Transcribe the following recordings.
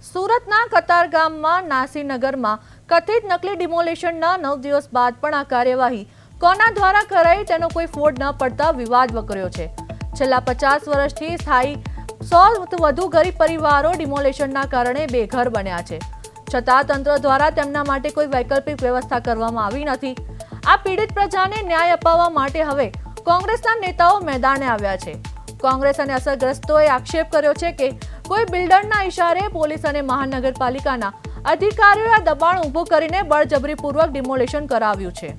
સુરતના કતારગામમાં નાસીનગરમાં કથિત નકલી ડિમોલેશનના 9 દિવસ બાદ પણ આ કાર્યવાહી કોના દ્વારા કરાઈ તેનો કોઈ ફોડ ન પડતા વિવાદ વકર્યો છે। છેલ્લા 50 વર્ષથી સ્થાયી 100 વધુ ગરીબ પરિવારો ડિમોલેશનના કારણે બેઘર બન્યા છે, છતાં તંત્ર દ્વારા તેમના માટે કોઈ વૈકલ્પિક વ્યવસ્થા કરવામાં આવી નથી। આ પીડિત પ્રજાને ન્યાય અપાવવા માટે હવે કોંગ્રેસના નેતાઓ મેદાને આવ્યા છે। કોંગ્રેસ અને અસરગ્રસ્તોએ આક્ષેપ કર્યો છે કે કોઈ બિલ્ડરના ઇશારે પોલીસ અને મહાનગરપાલિકાના અધિકારીઓએ દબાણ ઊભું કરીને બળજબરીપૂર્વક ડિમોલેશન કરાવ્યું છે।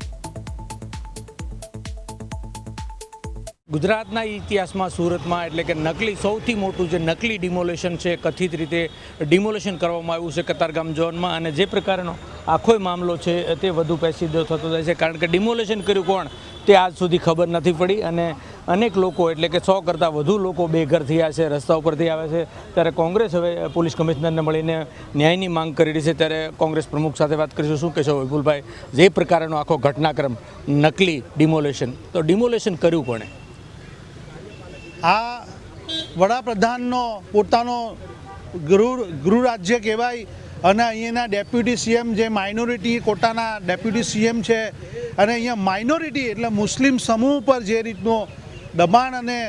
ગુજરાતના ઇતિહાસમાં સુરતમાં એટલે કે નકલી સૌથી મોટું જે નકલી ડિમોલેશન છે, કથિત રીતે ડિમોલેશન કરવામાં આવ્યું છે કતારગામ ઝોનમાં, અને જે પ્રકારનો આખો મામલો છે તે વધુ પેચીદો થતો જાય છે, કારણ કે ડિમોલેશન કર્યું કોણ તે આજ સુધી ખબર નથી પડી અને અનેક લોકો એટલે કે 100 કરતાં વધુ લોકો બેઘર થયા છે, રસ્તા ઉપરથી આવે છે। ત્યારે કોંગ્રેસ હવે પોલીસ કમિશનરને મળીને ન્યાયની માંગ કરી રહી છે। ત્યારે કોંગ્રેસ પ્રમુખ સાથે વાત કરીશું। શું કહેશો વિપુલભાઈ, જે પ્રકારનો આખો ઘટનાક્રમ નકલી ડિમોલેશન, તો ડિમોલેશન કર્યું કોણે? આ વડાપ્રધાનનો પોતાનો ગૃહ રાજ્ય કહેવાય અને અહીંયાના ડેપ્યુટી સીએમ જે માઇનોરિટી કોટાના ડેપ્યુટી સીએમ છે, અને અહીંયા માઇનોરિટી એટલે મુસ્લિમ સમૂહ પર જે રીતનો દબાણ અને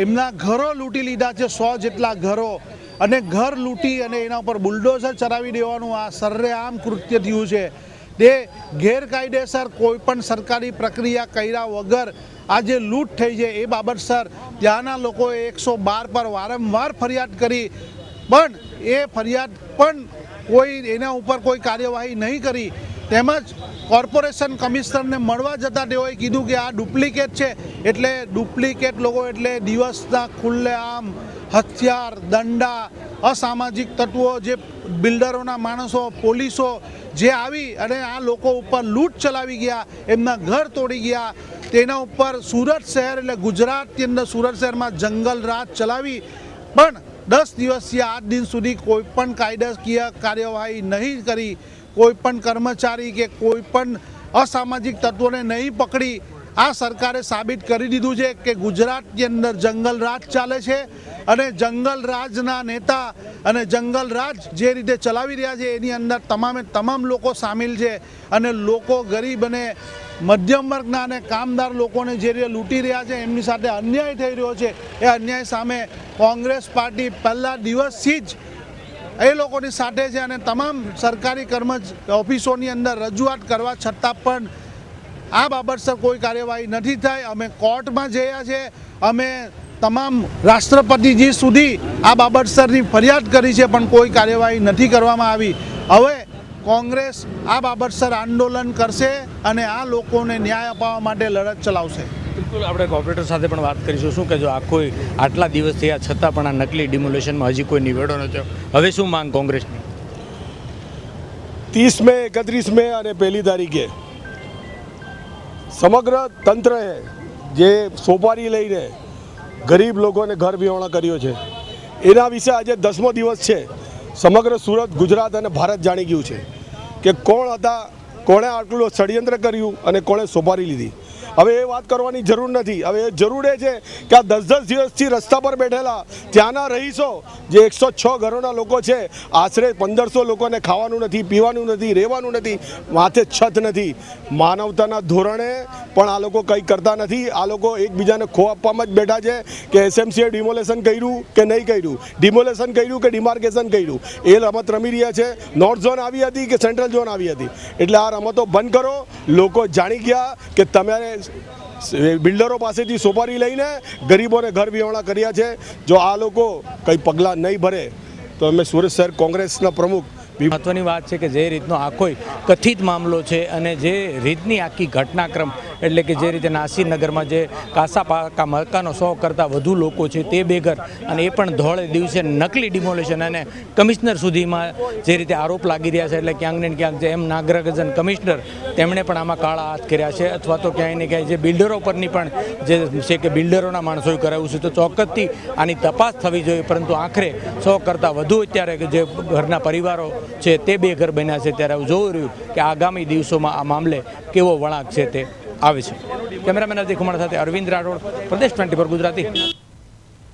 એમના ઘરો લૂંટી લીધા છે, 100 જેટલા ઘરો, અને ઘર લૂંટી અને એના ઉપર બુલડોઝર ચલાવી દેવાનું આ સરેઆમ કૃત્ય થયું છે। તે ગેરકાયદેસર કોઈ પણ સરકારી પ્રક્રિયા કર્યા વગર આ જે લૂંટ થઈ છે એ બાબતસર ત્યાંના લોકોએ 112 પર વારંવાર ફરિયાદ કરી, પણ એ ફરિયાદ પણ કોઈ એના ઉપર કોઈ કાર્યવાહી નહીં કરી। તેમજ કોર્પોરેશન કમિશનરને મળવા જતાં તેઓએ કીધું કે આ ડુપ્લિકેટ છે, એટલે ડુપ્લિકેટ લોકો એટલે દિવસના ખુલ્લેઆમ હથિયાર, દંડા, અસામાજિક તત્વો, જે બિલ્ડરોના માણસો, પોલીસો જે આવી અને આ લોકો ઉપર લૂંટ ચલાવી ગયા, એમના ઘર તોડી ગયા। તેના ઉપર સુરત શહેર એટલે ગુજરાતની અંદર સુરત શહેરમાં જંગલ રાજ ચલાવી, પણ 10 દિવસથી 8 દિન સુધી કોઈ પણ કાયદાકીય કાર્યવાહી નહીં કરી, કોઈ પણ કર્મચારી કે કોઈ પણ અસામાજિક તત્વોને નહીં પકડી। આ સરકારે સાબિત કરી દીધું છે કે ગુજરાતની અંદર જંગલ રાજ ચાલે છે, અને જંગલ રાજના નેતા અને જંગલ રાજ જે રીતે ચલાવી રહ્યા છે એની અંદર તમામ લોકો સામેલ છે, અને લોકો ગરીબ અને મધ્યમ વર્ગના અને કામદાર લોકોને જે રીતે લૂંટી રહ્યા છે, એમની સાથે અન્યાય થઈ રહ્યો છે, એ અન્યાય સામે કોંગ્રેસ પાર્ટી પહેલા દિવસથી જ એ લોકોની સાથે છે, અને તમામ સરકારી ઓફિસોની અંદર રજૂઆત કરવા છતાં પણ આ બાબતસર કોઈ કાર્યવાહી નથી થઈ। અમે કોર્ટમાં જયા છે, અમે તમામ રાષ્ટ્રપતિજી સુધી આ બાબતસરની ફરિયાદ કરી છે, પણ કોઈ કાર્યવાહી નથી કરવામાં આવી। હવે કોંગ્રેસ આ બાબતસર આંદોલન કરશે અને આ લોકોને ન્યાય અપાવવા માટે લડત ચલાવશે। બિલકુલ, આપણે કોર્પોરેટર સાથે પણ વાત કરીશું। શું કહેજો, આટલા દિવસ થયા છતાં પણ આ નકલી ડિમોલેશનમાં હજી કોઈ નિવેડો ન થયો, હવે શું માંગ કોંગ્રેસની? 30 મે, 31 મે અને 1 તારીખે સમગ્ર તંત્રએ જે સોપારી લઈને ગરીબ લોકોને ઘર વિહોણા કર્યો છે, એના વિશે આજે 10મો દિવસ છે। સમગ્ર સુરત, ગુજરાત અને ભારત જાણી ગયું છે કે કોણ હતા, કોણે આટલું ષડયંત્ર કર્યું અને કોણે સોપારી લીધી। હવે એ વાત કરવાની જરૂર નથી। હવે એ જરૂર એ છે કે આ 10-10 દિવસથી રસ્તા પર બેઠેલા ત્યાંના રહીશો, જે 106 ઘરોના લોકો છે, આશરે 1500 લોકોને ખાવાનું નથી, પીવાનું નથી, રહેવાનું નથી, માથે છત નથી। માનવતાના ધોરણે પણ આ લોકો કંઈ કરતા નથી। આ લોકો એકબીજાને ખો આપવામાં જ બેઠા છે કે એસએમસીએ ડિમોલેશન કર્યું કે નહીં કર્યું, ડિમોલેશન કર્યું કે ડિમાર્કેશન કર્યું, એ રમત રમી રહ્યા છે। નોર્થ ઝોન આવી હતી કે સેન્ટ્રલ ઝોન આવી હતી, એટલે આ રમતો બંધ કરો। લોકો જાણી ગયા કે તમારે બિલ્ડરો પાસેથી સોપારી લઈને ગરીબોને ઘર વિહોણા કર્યા છે। જો આ લોકો કંઈ પગલાં નહીં ભરે તો અમે સુરત શહેર કોંગ્રેસના પ્રમુખ મહત્વની વાત છે કે જે રીતનો આખો કથિત મામલો છે અને જે રીતની આખી ઘટનાક્રમ એટલે કે જે રીતે નાસીનગરમાં જે કાસા પાકા મકાનો 100 કરતાં વધુ લોકો છે તે બેઘર, અને એ પણ ધોળે દિવસે નકલી ડિમોલેશન, અને કમિશનર સુધીમાં જે રીતે આરોપ લાગી રહ્યા છે, એટલે ક્યાંક ને ક્યાંક જે નાગરાજન કમિશનર તેમણે પણ આમાં કાળા હાથ કર્યા છે, અથવા તો ક્યાંય ને ક્યાંય જે બિલ્ડરો પરની પણ જે છે કે બિલ્ડરોના માણસોએ કરાવ્યું છે, તો ચોક્કસથી આની તપાસ થવી જોઈએ। પરંતુ આખરે 100 કરતાં વધુ અત્યારે જે ઘરના પરિવારો છે તે બેઘર બન્યા છે। ત્યારે જોવું રહ્યું કે આગામી દિવસોમાં આ મામલે કેવો વળાંક છે તે આવે છે। કેમેરામેન અજય કુમાર સાથે અરવિંદ રાઠોડ, પ્રદેશ 24 ગુજરાતી।